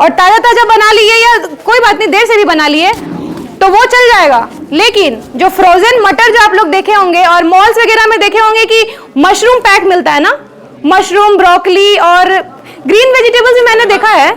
और ताजा ताजा बना लिए या कोई बात नहीं देर से भी बना लिए तो वो चल जाएगा। लेकिन जो फ्रोजन मटर जो आप लोग देखे होंगे और मॉल्स वगैरह में देखे होंगे कि मशरूम पैक मिलता है ना, मशरूम, ब्रोकली और ग्रीन वेजिटेबल्स भी मैंने देखा है,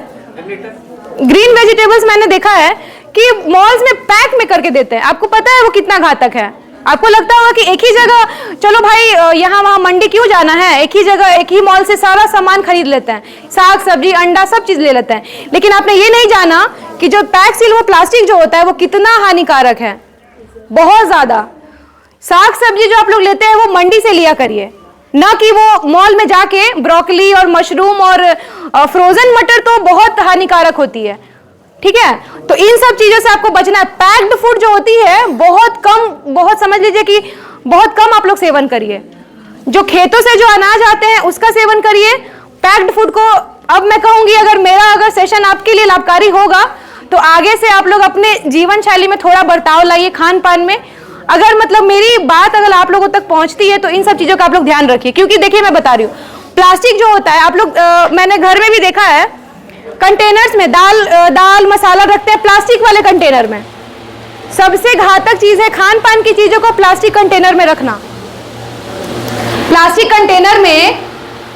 ग्रीन वेजिटेबल्स मैंने देखा है कि मॉल्स में पैक में करके देते हैं। आपको पता है वो कितना घातक है? आपको लगता होगा कि एक ही जगह, चलो भाई यहाँ वहाँ मंडी क्यों जाना है, एक ही जगह एक ही मॉल से सारा सामान खरीद लेते हैं, साग सब्जी अंडा सब चीज ले लेते हैं। लेकिन आपने ये नहीं जाना कि जो पैक सील वो प्लास्टिक जो होता है वो कितना हानिकारक है, बहुत ज्यादा। साग सब्जी जो आप लोग लेते हैं वो मंडी से लिया करिए, ना कि वो मॉल में जाके। ब्रोकली और मशरूम और फ्रोजन मटर तो बहुत हानिकारक होती है, ठीक है। तो इन सब चीजों से आपको बचना है। पैक्ड फूड जो होती है बहुत कम, बहुत समझ लीजिए कि बहुत कम आप लोग सेवन करिए। जो खेतों से जो अनाज आते हैं उसका सेवन करिए। पैक्ड फूड को अब मैं कहूंगी अगर सेशन आपके लिए लाभकारी होगा तो आगे से आप लोग अपने जीवन शैली में थोड़ा बर्ताव लाइए, खान पान में। अगर मतलब मेरी बात अगर आप लोगों तक पहुंचती है तो इन सब चीजों का आप लोग ध्यान रखिए। क्योंकि देखिए मैं बता रही हूँ, प्लास्टिक जो होता है आप लोग मैंने घर में भी देखा है, कंटेनर्स में दाल मसाला रखते हैं प्लास्टिक वाले कंटेनर में। सबसे घातक चीज है खान पान की चीजों को प्लास्टिक कंटेनर में रखना। प्लास्टिक कंटेनर में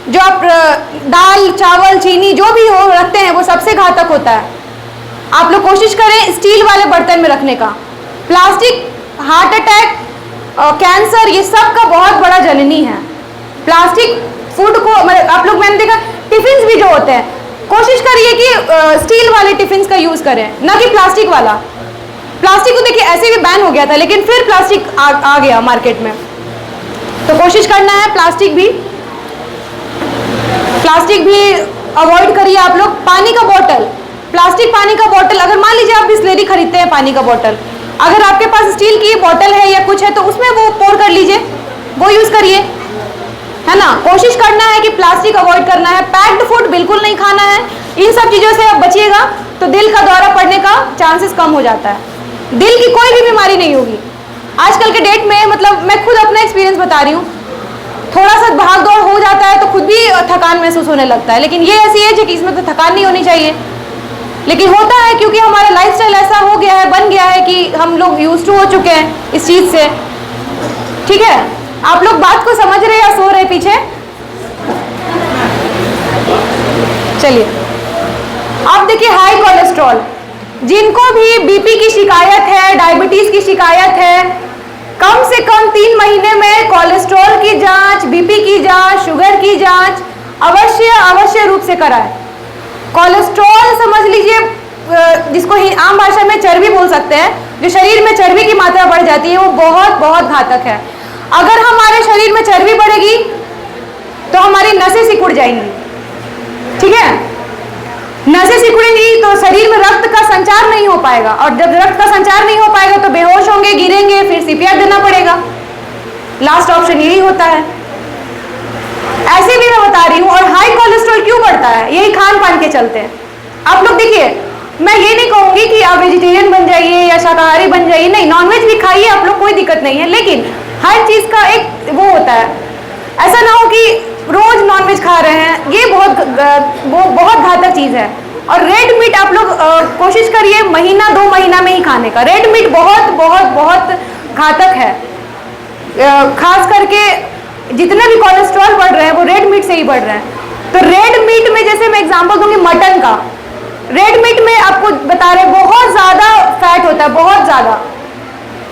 जो आप दाल चावल चीनी जो भी हो रखते हैं वो सबसे घातक होता है। आप लोग कोशिश करें स्टील वाले बर्तन में रखने का। प्लास्टिक हार्ट अटैक, कैंसर, ये सब का बहुत बड़ा जननी है। प्लास्टिक फूड को आप लोग, मैंने देखा टिफिन भी जो होते हैं कोशिश करिए कि स्टील वाले टिफिन का यूज करें, ना कि प्लास्टिक वाला। प्लास्टिक को देखिए ऐसे भी बैन हो गया था लेकिन फिर प्लास्टिक आ गया मार्केट में। तो कोशिश करना है प्लास्टिक भी अवॉइड करिए आप लोग। पानी का बोतल, प्लास्टिक पानी का बोतल, अगर मान लीजिए आप बिस्लेरी खरीदते हैं पानी का बोतल, अगर आपके पास स्टील की बोतल है या कुछ है तो उसमें वो पोर कर लीजिए, वो यूज करिए, है ना। कोशिश करना है कि प्लास्टिक अवॉइड करना है। पैक्ड फूड बिल्कुल नहीं खाना है। इन सब चीजों से आप बचिएगा तो दिल का दौरा पड़ने का चांसेस कम हो जाता है। दिल की कोई भी बीमारी नहीं होगी आजकल के डेट में। मतलब मैं खुद अपना एक्सपीरियंस बता रही हूँ, थोड़ा सा भाग दौड़ हो जाता है तो खुद भी थकान महसूस होने लगता है। लेकिन ये ऐसी एज है कि इसमें तो थकान नहीं होनी चाहिए, लेकिन होता है क्योंकि हमारा लाइफस्टाइल ऐसा हो गया है, बन गया है कि हम लोग यूज्ड टू हो चुके हैं इस चीज से, ठीक है। आप लोग बात को समझ रहे या सो रहे पीछे? चलिए अब देखिए हाई कोलेस्ट्रॉल, जिनको भी बीपी की शिकायत है, डायबिटीज की शिकायत है, कम से कम 3 महीने में कोलेस्ट्रॉल की जांच, बीपी की जांच, शुगर की जांच अवश्य रूप से कराएं। कोलेस्ट्रॉल समझ लीजिए जिसको ही आम भाषा में चर्बी बोल सकते हैं, जो शरीर में चर्बी की मात्रा बढ़ जाती है वो बहुत बहुत घातक है। अगर हमारे शरीर में चर्बी बढ़ेगी तो हमारी नसें सिकुड़ जाएंगी, ठीक है। नसें सिकुड़ेंगी तो शरीर में रक्त का संचार नहीं हो पाएगा, और जब रक्त का संचार नहीं हो पाएगा तो बेहोश होंगे, गिरेंगे, फिर सीपीआर देना पड़ेगा। लास्ट ऑप्शन यही होता है। ऐसे भी मैं बता रही हूँ। और हाई कोलेस्ट्रॉल क्यों बढ़ता है? यही खान पान के चलते हैं। आप लोग देखिए, मैं ये नहीं कहूंगी कि आप वेजिटेरियन बन जाइए या शाकाहारी बन जाइए, नहीं, नॉनवेज भी खाइए आप लोग, कोई दिक्कत नहीं है, लेकिन हर चीज का एक वो होता है। ऐसा ना हो कि रोज नॉनवेज खा रहे हैं, ये बहुत घातक चीज है। और रेड मीट आप लोग कोशिश करिए महीना 2 महीना में ही खाने का। रेड मीट बहुत बहुत बहुत घातक है। खास करके जितने भी कोलेस्ट्रॉल बढ़ रहे हैं वो रेड मीट से ही बढ़ रहे हैं। तो रेड मीट में जैसे मैं एग्जांपल दूंगी मटन का, रेड मीट में आपको बता रहे बहुत ज्यादा फैट होता है, बहुत ज्यादा,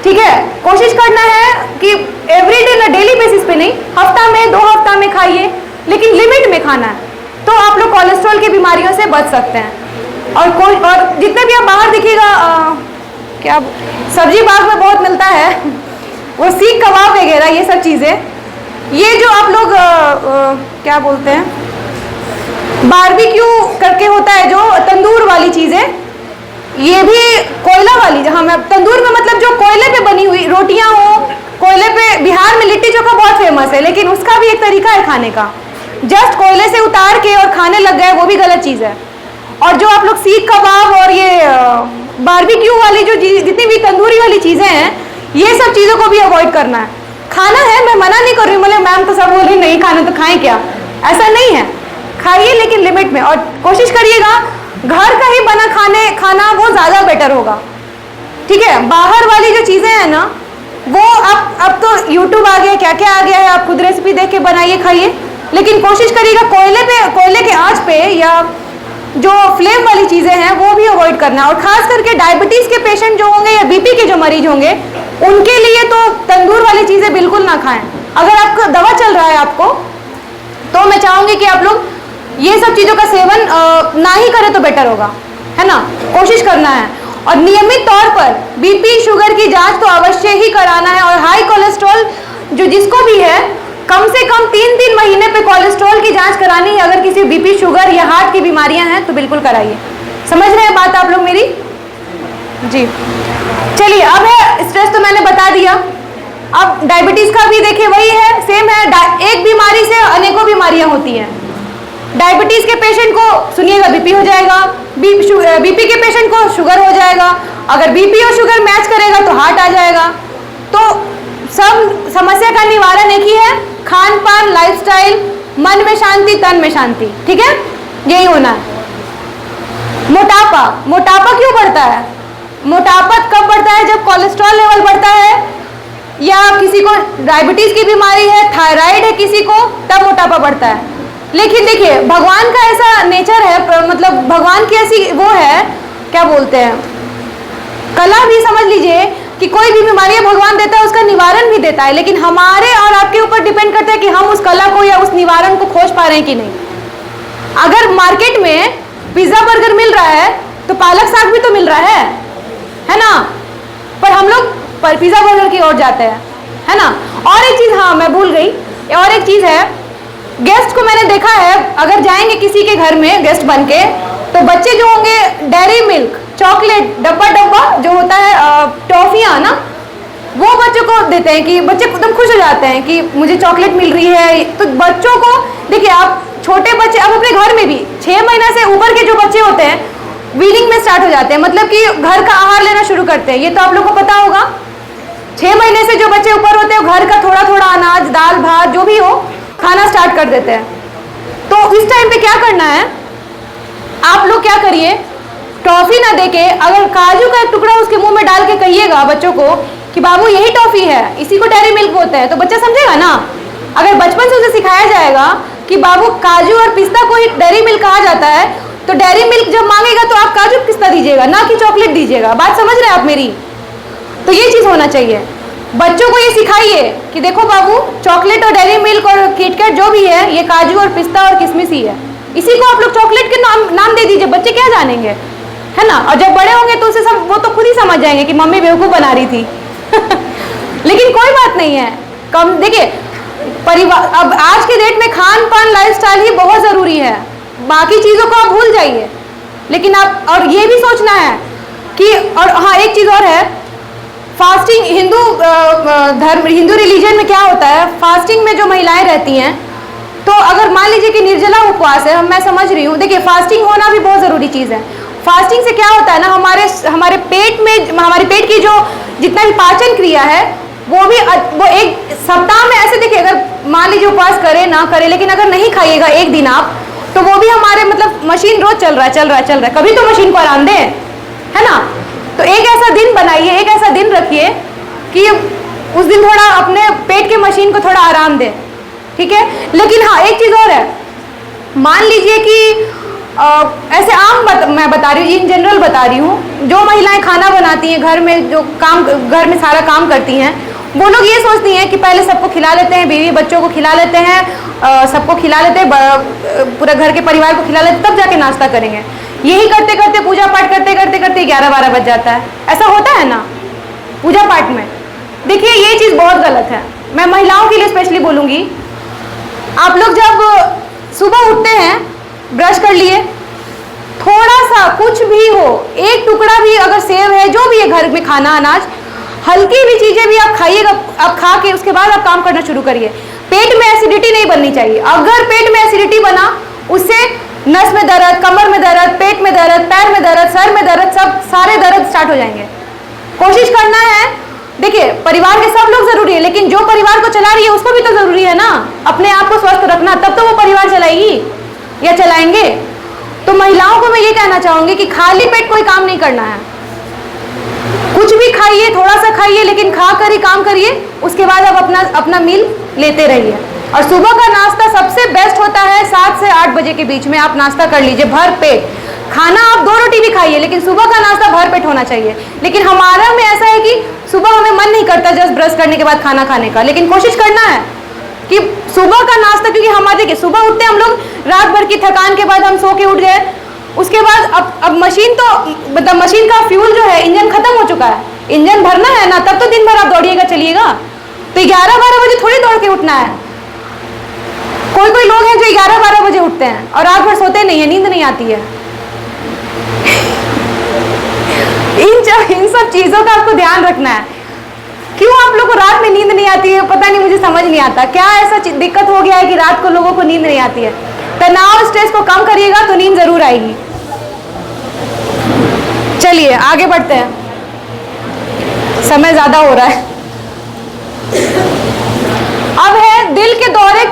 ठीक है। कोशिश करना है कि एवरीडे ना, डेली बेसिस पे नहीं, हफ्ता में 2 हफ्ता में खाइए, लेकिन लिमिट में खाना है, तो आप लोग कोलेस्ट्रॉल की बीमारियों से बच सकते हैं। और जितने भी आप बाहर दिखेगा क्या सब्जी बाग में बहुत मिलता है वो सीख कबाब वगैरह, ये सब चीजें, ये जो आप लोग क्या बोलते हैं, बारबेक्यू करके होता है जो तंदूर वाली चीजें, ये भी कोयला वाली, जहाँ मैं तंदूर में मतलब जो कोयले पे बनी हुई रोटियां हो, कोयले पे, बिहार में लिट्टी चोखा बहुत फेमस है, लेकिन उसका भी एक तरीका है खाने का। जस्ट कोयले से उतार के और खाने लग गए, वो भी गलत चीज है। और जो आप लोग सीख कबाब और ये बारबेक्यू वाली जो जितनी भी तंदूरी वाली चीजें हैं, ये सब चीजों को भी अवॉइड करना है। खाना है, मैं मना नहीं कर रही हूँ, बोले मैम तो सब बोल रही नहीं खाना तो खाएं क्या, ऐसा नहीं है, खाइए लेकिन लिमिट में। और कोशिश करिएगा घर का ज़्यादा बेटर होगा। ठीक है, बाहर वाली जो चीज़ें हैं ना, वो अब तो YouTube आ गया, क्या क्या आ गया है, आप खुद रेसिपी देख के बनाइए खाइए, लेकिन कोशिश करिएगा कोयले के आंच पे या जो फ्लेम वाली चीज़ें हैं वो भी अवॉइड करना। और खास करके डायबिटीज़ के पेशेंट जो होंगे या बीपी के जो मरीज होंगे, उनके लिए तो तंदूर वाली चीज़ें बिल्कुल ना खाएं। अगर आपका दवा चल रहा है आपको, तो मैं चाहूँगी कि आप लोग ये सब चीज़ों का सेवन ना ही करें तो बेटर होगा, है ना। कोशिश करना है और नियमित तौर पर बीपी शुगर की जांच तो अवश्य ही कराना है। और हाई कोलेस्ट्रॉल जो जिसको भी है, कम से कम 3-3 महीने पे कोलेस्ट्रॉल की जांच करानी है। अगर किसी बीपी शुगर या हार्ट की बीमारियां हैं तो बिल्कुल कराइए। समझ रहे हैं बात आप लोग मेरी? जी चलिए, अब है स्ट्रेस तो मैंने बता दिया। अब डायबिटीज का भी देखिए वही है, सेम है। एक बीमारी से अनेकों बीमारियां होती हैं। डायबिटीज के पेशेंट को सुनिएगा बीपी हो जाएगा, बीपी के पेशेंट को शुगर हो जाएगा, अगर बीपी और शुगर मैच करेगा तो हार्ट आ जाएगा। तो सब समस्या का निवारण एक ही है, खान पान, लाइफस्टाइल, मन में शांति, तन में शांति। ठीक है, यही होना है। मोटापा क्यों बढ़ता है? मोटापा कब बढ़ता है? जब कोलेस्ट्रॉल लेवल बढ़ता है, या किसी को डायबिटीज की बीमारी है, थायराइड है किसी को, तब मोटापा बढ़ता है। लेकिन देखिए, भगवान का ऐसा नेचर है, मतलब भगवान की ऐसी वो है, क्या बोलते हैं, कला भी समझ लीजिए कि कोई भी बीमारी भगवान देता है, उसका निवारण भी देता है। लेकिन हमारे और आपके ऊपर डिपेंड करता है कि हम उस कला को या उस निवारण को खोज पा रहे हैं कि नहीं। अगर मार्केट में पिज्जा बर्गर मिल रहा है तो पालक साग भी तो मिल रहा है ना, पर हम लोग पिज्जा बर्गर की ओर जाते हैं, है ना। और एक चीज, हाँ मैं भूल गई, और एक चीज है, गेस्ट को मैंने देखा है, अगर जाएंगे किसी के घर में गेस्ट बन के, तो बच्चे जो होंगे डेयरी मिल्क, चॉकलेट, डब्बा जो होता है टॉफियाँ ना, वो बच्चों को देते हैं कि बच्चे एकदम खुश हो जाते हैं कि मुझे चॉकलेट मिल रही है। तो बच्चों को देखिए, आप छोटे बच्चे, अब अपने घर में भी 6 महीना से ऊपर के जो बच्चे होते हैं वीलिंग में स्टार्ट हो जाते हैं, मतलब कि घर का आहार लेना शुरू करते हैं। ये तो आप लोग को पता होगा। 6 महीने से जो बच्चे ऊपर होते हैं घर का थोड़ा थोड़ा अनाज, दाल भात जो भी हो खाना स्टार्ट कर देते हैं। तो इस टाइम पे क्या करना है, आप लोग क्या करिए, टॉफी ना देके अगर काजू का एक टुकड़ा उसके मुंह में डाल के कहिएगा बच्चों को कि बाबू यही टॉफी है, इसी को डेयरी मिल्क बोलते हैं, तो बच्चा समझेगा ना। अगर बचपन से उसे सिखाया जाएगा कि बाबू काजू और पिस्ता को ही डेयरी मिल्क कहा जाता है, तो डेयरी मिल्क जब मांगेगा तो आप काजू पिस्ता दीजिएगा, ना कि चॉकलेट दीजिएगा। बात समझ रहे हैं आप मेरी? तो ये चीज होना चाहिए। बच्चों को ये सिखाइए कि देखो बाबू, चॉकलेट और डेयरी मिल्क और किटकैट जो भी है, ये काजू और पिस्ता और किशमिश ही है। इसी को आप लोग चॉकलेट के नाम दे दीजिए, बच्चे क्या जानेंगे, है ना। और जब बड़े होंगे तो उसे वो तो खुद ही समझ जाएंगे कि मम्मी बेवकूफ बना रही थी। लेकिन कोई बात नहीं है, कम देखिए, परिवार, अब आज के डेट में खान पान लाइफस्टाइल ही बहुत जरूरी है, बाकी चीजों को आप भूल जाइए। लेकिन आप और ये भी सोचना है कि, और हाँ एक चीज और है, फास्टिंग, हिंदू धर्म, हिंदू रिलीजन में क्या होता है, फास्टिंग में जो महिलाएं रहती हैं, तो अगर मान लीजिए कि निर्जला उपवास है, मैं समझ रही हूँ, देखिए फास्टिंग होना भी बहुत ज़रूरी चीज़ है। फास्टिंग से क्या होता है ना, हमारे पेट में, हमारे पेट की जो जितना भी पाचन क्रिया है वो एक सप्ताह में, ऐसे देखिए अगर मान लीजिए उपवास करे ना करे, लेकिन अगर नहीं खाइएगा एक दिन आप, तो वो भी हमारे मतलब मशीन रोज चल रहा है, कभी तो मशीन को आराम दें, है ना। तो एक ऐसा दिन बनाइए, एक ऐसा दिन रखिए कि उस दिन थोड़ा अपने पेट के मशीन को थोड़ा आराम दें, ठीक है। लेकिन हाँ एक चीज़ और है, मान लीजिए कि ऐसे मैं बता रही हूँ, इन जनरल बता रही हूँ, जो महिलाएं खाना बनाती हैं घर में, जो घर में सारा काम करती हैं, वो लोग ये सोचती हैं कि पहले सबको खिला लेते हैं, बीवी बच्चों को खिला लेते हैं, सबको खिला लेते हैं, पूरे घर के परिवार को खिला लेते, तब जाके नाश्ता करेंगे। यही करते करते, पूजा पाठ करते करते 11-12 बज जाता है। ऐसा होता है ना पूजा पाठ में। देखिए ये चीज़ बहुत गलत है, मैं महिलाओं के लिए स्पेशली बोलूँगी। आप लोग जब सुबह उठते हैं, ब्रश कर लिए, थोड़ा सा कुछ भी हो, एक टुकड़ा भी अगर सेव है, जो भी है घर में खाना, अनाज, हल्की भी चीज़ें भी आप खाइएगा, आप खा के उसके बाद आप काम करना शुरू करिए। पेट में एसिडिटी नहीं बननी चाहिए। अगर पेट में एसिडिटी बना, उससे नस में दर्द, कमर में दर्द, पेट में दर्द, पैर में दर्द, सर में दर्द, सब सारे दर्द स्टार्ट हो जाएंगे। कोशिश करना है, देखिए परिवार के सब लोग जरूरी है, लेकिन जो परिवार को चला रही है उसको भी तो जरूरी है ना, अपने आप को स्वस्थ रखना, तब तो वो परिवार चलाएगी या चलाएंगे। तो महिलाओं को मैं ये कहना चाहूंगी कि खाली पेट कोई काम नहीं करना है। कुछ भी खाइए, थोड़ा सा खाइए, लेकिन खा कर ही काम करिए। उसके बाद आप अपना मील लेते रहिए। और सुबह का नाश्ता सबसे बेस्ट होता है 7 से 8 बजे के बीच में आप नाश्ता कर लीजिए भर पेट। खाना आप 2 रोटी भी खाइए, लेकिन सुबह का नाश्ता भर पेट होना चाहिए। लेकिन हमारा में ऐसा है कि सुबह हमें मन नहीं करता जस्ट ब्रश करने के बाद खाना खाने का, लेकिन कोशिश करना है कि सुबह का नाश्ता, क्योंकि हमारे देखिए सुबह उठते हम लोग, रात भर की थकान के बाद हम सो के उठ गए, उसके बाद अब मशीन तो मतलब मशीन का फ्यूल जो है, इंजन खत्म हो चुका है, इंजन भरना है ना, तब तो दिन भर आप दौड़िएगा चलिएगा। तो 11-12 बजे थोड़ी दौड़ के उठना है। कोई लोग हैं जो 11-12 बजे उठते हैं और रात भर सोते नहीं है, नींद नहीं आती है। इन सब चीजों का आपको ध्यान रखना है। क्यों आप लोगों को रात में नींद नहीं आती है, पता नहीं, मुझे समझ नहीं आता। क्या ऐसा दिक्कत हो गया है कि रात को लोगों को नींद नहीं आती है? तनाव, स्ट्रेस को कम करिएगा तो नींद जरूर आएगी। चलिए आगे बढ़ते हैं, समय ज्यादा हो रहा है। अब है दिल के दौरे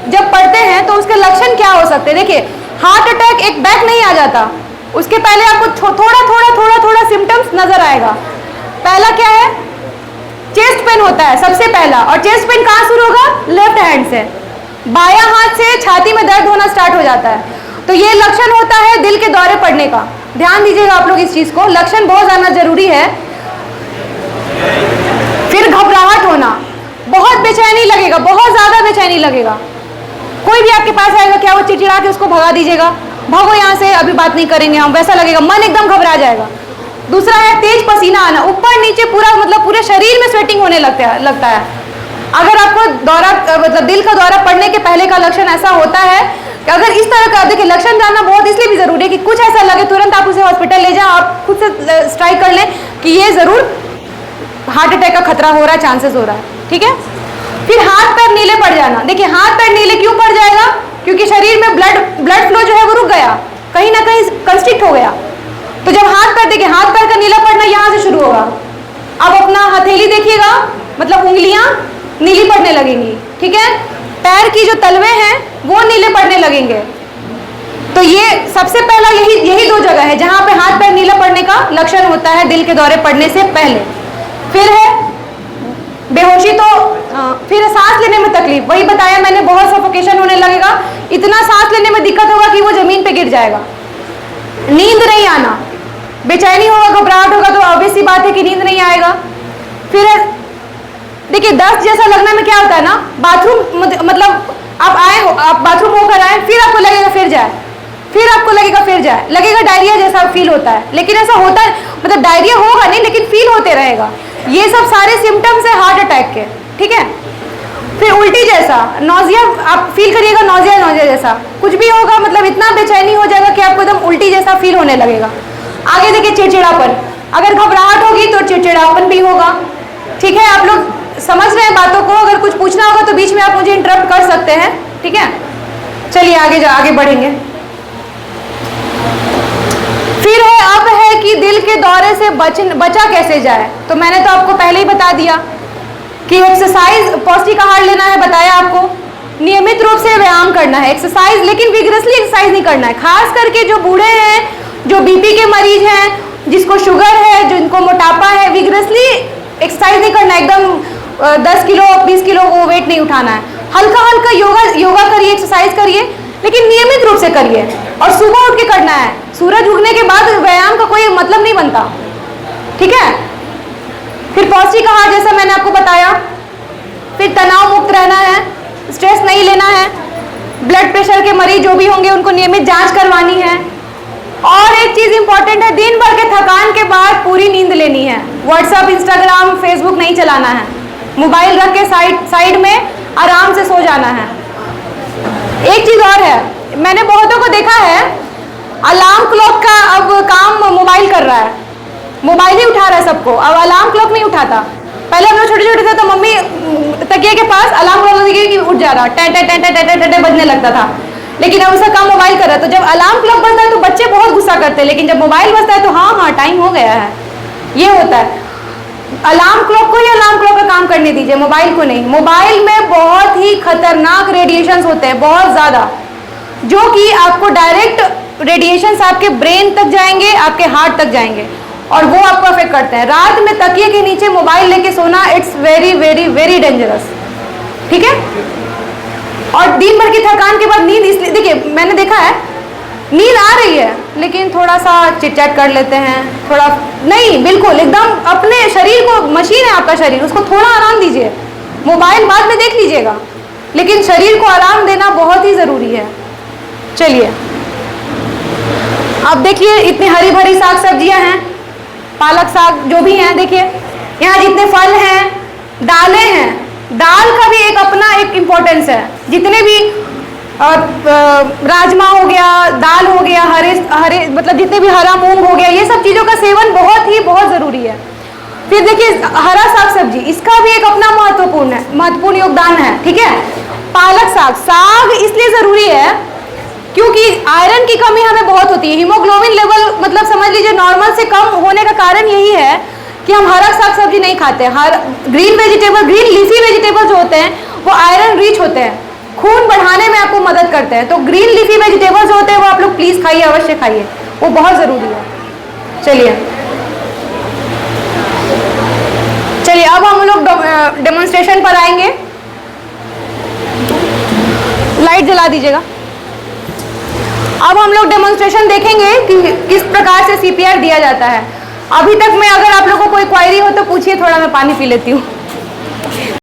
जब पड़ते हैं तो उसके लक्षण क्या हो सकते हैं। देखिए हार्ट अटैक एक बैक नहीं आ जाता, उसके पहले आपको थोड़ा सिम्टम्स नजर आएगा। पहला क्या है, चेस्ट पेन होता है सबसे पहला। और चेस्ट पेन कहाँ शुरू होगा? लेफ्ट हैंड से। बायां हाथ से छाती में दर्द होना स्टार्ट हो जाता है। तो ये लक्षण होता है दिल के दौरे पड़ने का। ध्यान दीजिएगा आप लोग इस चीज को, लक्षण बहुत जानना जरूरी है। फिर घबराहट होना, बहुत बेचैनी लगेगा, बहुत ज्यादा बेचैनी लगेगा। कोई भी आपके पास आएगा, क्या वो चिड़चिड़ा के उसको भगा दीजिएगा, भागो यहाँ से, अभी बात नहीं करेंगे हम, वैसा लगेगा, मन एकदम घबरा जाएगा। दूसरा है तेज पसीना आना, ऊपर नीचे पूरा मतलब पूरे शरीर में स्वेटिंग होने लगता है। अगर आपको दौरा मतलब दिल का दौरा पड़ने के पहले का लक्षण ऐसा होता है कि अगर इस तरह का, देखिए लक्षण जानना बहुत इसलिए भी जरूरी है कि कुछ ऐसा लगे तुरंत आप उसे हॉस्पिटल ले जाओ, आप खुद से स्ट्राइक कर लें कि ये जरूर हार्ट अटैक का खतरा हो रहा है, चांसेस हो रहा है, ठीक है। फिर हाथ पैर नीले पड़ जाना। देखिए हाथ पैर नीले क्यों पड़ जाएगा? क्योंकि शरीर में ब्लड फ्लो जो है वो रुक गया, कहीं ना कहीं कंस्ट्रिक्ट हो गया। तो जब हाथ पैर, देखिए हाथ पैर का नीला पड़ना यहाँ से शुरू होगा। अब अपना हथेली देखिएगा, मतलब उंगलियां नीली पड़ने लगेंगी, ठीक है। पैर की जो तलवे हैं वो नीले पड़ने लगेंगे। तो ये सबसे पहला यही 2 जगह है जहां पे हाथ पैर नीला पड़ने का लक्षण होता है दिल के दौरे पड़ने से पहले। फिर है बेहोशी, तो फिर सांस लेने में तकलीफ, वही बताया मैंने, बहुत सफोकेशन होने लगेगा, इतना सांस लेने में दिक्कत होगा कि वो जमीन पे गिर जाएगा। नींद नहीं आना, बेचैनी होगा, घबराहट होगा, तो ऑब्वियस सी बात है कि नींद नहीं आएगा। फिर देखिए दस्त जैसा लगना में क्या होता है ना, बाथरूम मतलब आप बाथरूम होकर आए, फिर आपको लगेगा फिर जाए, फिर आपको लगेगा फिर जाए, लगेगा डायरिया जैसा फील होता है, लेकिन ऐसा होता है, मतलब डायरिया होगा नहीं लेकिन फील होते रहेगा। ये सब सारे सिम्टम्स है हार्ट अटैक के, ठीक है। फिर उल्टी जैसा, नौजिया आप फील करिएगा, नौजिया जैसा कुछ भी होगा, मतलब इतना बेचैनी हो जाएगा कि आपको एकदम उल्टी जैसा फील होने लगेगा। आगे देखिए चिड़चिड़ापन, अगर घबराहट होगी तो चिड़चिड़ापन भी होगा, ठीक है। आप लोग समझ रहे हैं बातों को, अगर कुछ पूछना होगा तो बीच में आप मुझे इंटरप्ट कर सकते हैं, ठीक है। चलिए आगे बढ़ेंगे। फिर अब है कि दिल के दौरे से बचा कैसे जाए। तो मैंने तो आपको पहले ही बता दिया कि एक्सरसाइज, पौष्टिक आहार लेना है, बताया आपको, नियमित रूप से व्यायाम करना है, एक्सरसाइज, लेकिन विग्रसली एक्सरसाइज नहीं करना है। खास करके जो बूढ़े हैं, जो बीपी के मरीज हैं, जिसको शुगर है, जिनको मोटापा है, विग्रसली एक्सरसाइज नहीं करना है। एकदम 10 किलो 20 किलो वो वेट नहीं उठाना है। हल्का हल्का योगा करिए, एक्सरसाइज करिए, लेकिन नियमित रूप से करिए और सुबह उठ के करना है। सूरज उगने के बाद व्यायाम का कोई मतलब नहीं बनता, ठीक है। फिर पौष्टिक आहार जैसा मैंने आपको बताया। फिर तनाव मुक्त रहना है, स्ट्रेस नहीं लेना है। ब्लड प्रेशर के मरीज जो भी होंगे उनको नियमित जांच करवानी है। और एक चीज इंपॉर्टेंट है, दिन भर के थकान के बाद पूरी नींद लेनी है। व्हाट्सएप, इंस्टाग्राम, फेसबुक नहीं चलाना है। मोबाइल रख के साइड में आराम से सो जाना है। एक चीज और है, मैंने बहुतों को देखा है, अलार्म क्लॉक का अब काम मोबाइल कर रहा है, मोबाइल ही उठा रहा है सबको, अब अलार्म क्लॉक नहीं उठाता। पहले हम लोग छोटे छोटे थे तो मम्मी तकिए के पास अलार्म क्लॉक देखिए कि उठ जा रहा, टे बजने लगता था, लेकिन अब उसका काम मोबाइल कर रहा है। तो जब अलार्म क्लॉक बजता है तो बच्चे बहुत गुस्सा करते हैं, लेकिन जब मोबाइल बजता है तो हाँ टाइम हो गया है, ये होता है। अलार्म क्लॉक को ही अलार्म क्लॉक का काम करने दीजिए, मोबाइल को नहीं। मोबाइल में बहुत ही खतरनाक रेडिएशंस होते हैं, बहुत ज़्यादा, जो कि आपको डायरेक्ट रेडिएशंस आपके ब्रेन तक जाएंगे, आपके हार्ट तक जाएंगे। और वो आपको अफेक्ट करते हैं। रात में तकिए के नीचे मोबाइल लेके सोना, it's very very very dangerous, ठीक है। और दिन भर की थकान के बाद नींद, इसलिए देखिए मैंने देखा है नींद आ रही है लेकिन थोड़ा सा चिट-चैट कर लेते हैं, थोड़ा नहीं, बिल्कुल एकदम अपने शरीर को, मशीन है आपका शरीर, उसको थोड़ा आराम दीजिए। मोबाइल बाद में देख लीजिएगा, लेकिन शरीर को आराम देना बहुत ही ज़रूरी है। चलिए अब देखिए इतनी हरी भरी साग सब्जियां हैं, पालक साग जो भी हैं, देखिए यहाँ जितने फल हैं, दालें हैं, दाल का भी एक अपना एक इम्पोर्टेंस है। जितने भी राजमा हो गया, दाल हो गया, हरे मतलब जितने भी हरा मूंग हो गया, ये सब चीज़ों का सेवन बहुत ज़रूरी है। फिर देखिए हरा साग सब्जी, इसका भी एक अपना महत्वपूर्ण योगदान है, ठीक है। पालक साग इसलिए ज़रूरी है क्योंकि आयरन की कमी हमें बहुत होती है। हीमोग्लोबिन लेवल मतलब समझ लीजिए नॉर्मल से कम होने का कारण यही है कि हम हरा साग सब्जी नहीं खाते। ग्रीन लीफी वेजिटेबल जो होते हैं वो आयरन रिच होते हैं, खून बढ़ाने में आपको मदद करते हैं। तो ग्रीन लीफी वेजिटेबल्स होते हैं वो आप लोग प्लीज़ खाइए, अवश्य खाइए, वो बहुत ज़रूरी है। चलिए अब हम लोग डेमोन्स्ट्रेशन पर आएंगे। लाइट जला दीजिएगा। अब हम लोग डेमोन्स्ट्रेशन देखेंगे कि किस प्रकार से CPR दिया जाता है। अभी तक मैं, अगर आप लोगों को कोई क्वायरी हो तो पूछिए, थोड़ा मैं पानी पी लेती हूँ।